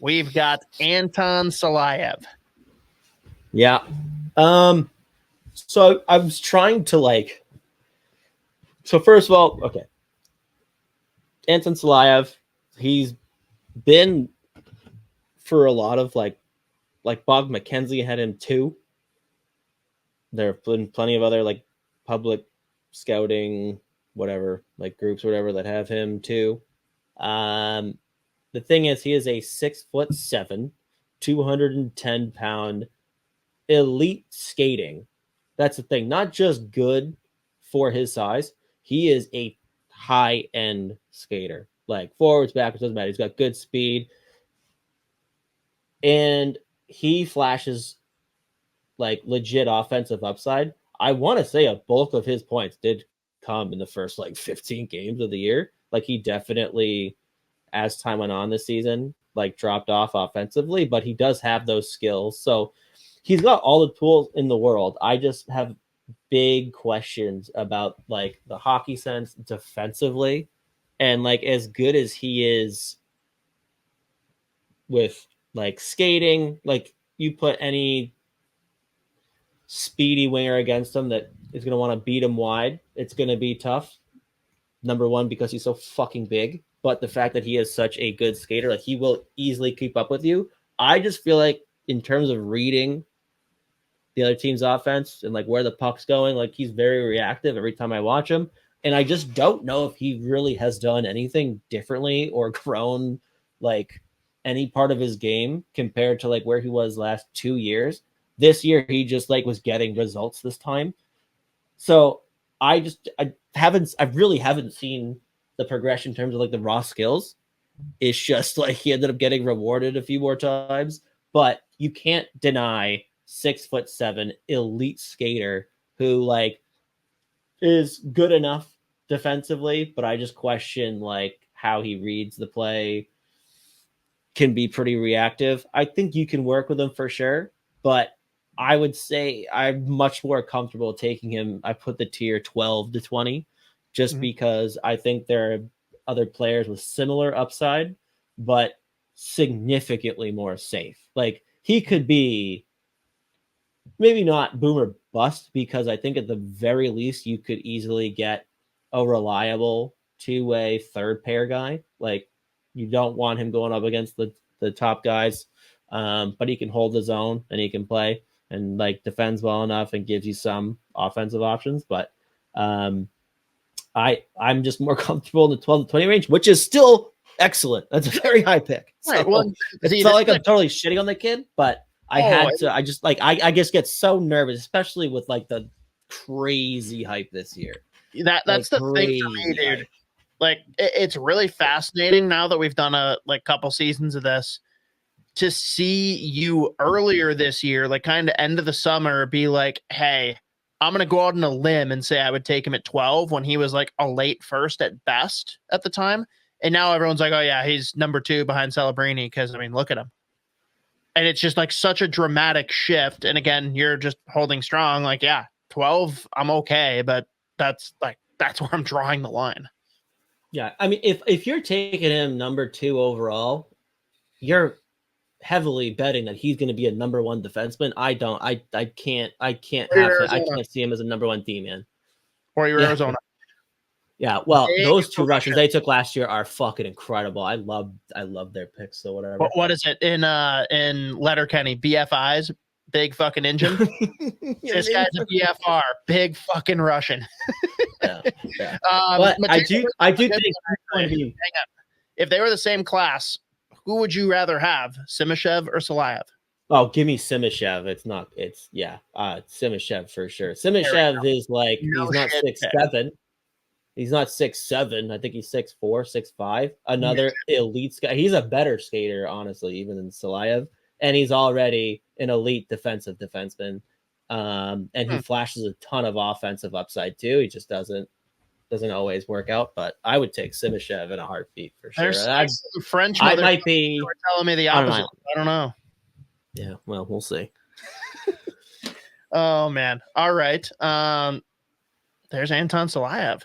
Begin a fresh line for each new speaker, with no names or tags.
we've got Anton Silayev.
Yeah. So I was trying to so first of all, okay. Anton Silayev, he's been for a lot of like Bob McKenzie had him too. There have been plenty of other like public scouting, whatever, like groups, whatever, that have him too. The thing is, he is a 6'7", 210-pound elite skating. That's the thing. Not just good for his size. He is a high-end skater. Like forwards, backwards, doesn't matter. He's got good speed. And he flashes like legit offensive upside. I want to say a bulk of his points did come in the first like 15 games of the year. Like he definitely, as time went on this season, like dropped off offensively, but he does have those skills. So he's got all the tools in the world. I just have big questions about like the hockey sense defensively, and like as good as he is with like skating, like you put any speedy winger against him that is going to want to beat him wide, it's going to be tough. Number one, because he's so fucking big, but the fact that he is such a good skater, like he will easily keep up with you. I just feel like in terms of reading the other team's offense and like where the puck's going, like he's very reactive every time I watch him. And I just don't know if he really has done anything differently or grown like any part of his game compared to like where he was last 2 years. This year, he just like was getting results this time. So I really haven't seen the progression in terms of like the raw skills. It's just like he ended up getting rewarded a few more times, but you can't deny 6'7" elite skater who like is good enough defensively, but I just question like how he reads the play, can be pretty reactive. I think you can work with him for sure, but I would say I'm much more comfortable taking him. I put the tier 12 to 20 just because I think there are other players with similar upside, but significantly more safe. Like he could be maybe not boom or bust, because I think at the very least you could easily get a reliable two-way third pair guy. Like you don't want him going up against the top guys, but he can hold his own and he can play and like defends well enough and gives you some offensive options. But I'm just more comfortable in the 12 to 20 range, which is still excellent. That's a very high pick.
Right.
So
Well,
it's not like I'm totally shitting on the kid, but I just get so nervous, especially with like the crazy hype this year.
That's the thing for me, dude.
Hype.
Like it's really fascinating now that we've done a like couple seasons of this, to see you earlier this year, like kind of end of the summer, be like, hey, I'm going to go out on a limb and say I would take him at 12 when he was like a late first at best at the time. And now everyone's like, oh yeah, he's number 2 behind Celebrini. Because I mean, look at him. And it's just like such a dramatic shift. And again, you're just holding strong. Like, yeah, 12, I'm okay. But that's where I'm drawing the line.
Yeah. I mean, if you're taking him number 2 overall, you're heavily betting that he's going to be a number 1 defenseman. I can't see him as a number 1 D-man.
Or your Arizona.
Yeah, well, those 2 Russians they took last year are fucking incredible. I love their picks, so whatever.
What is it in Letterkenny? BFIs, big fucking engine. This guy's a BFR, big fucking Russian.
Yeah. But I do think
hang on. If they were the same class, who would you rather have, Simashev or Silayev?
Oh, give me Simashev. It's Simashev for sure. Simashev is like he's not 6'7". He's not 6'7". I think he's 6'4", 6'5". Another elite guy. He's a better skater, honestly, even than Silayev. And he's already an elite defensive defenseman. And he flashes a ton of offensive upside too. He just doesn't always work out. But I would take Simashev in a heartbeat for sure.
There's some French mother
might be
who are telling me the opposite. I don't know.
Yeah, well, we'll see.
Oh man. All right. There's Anton Silayev.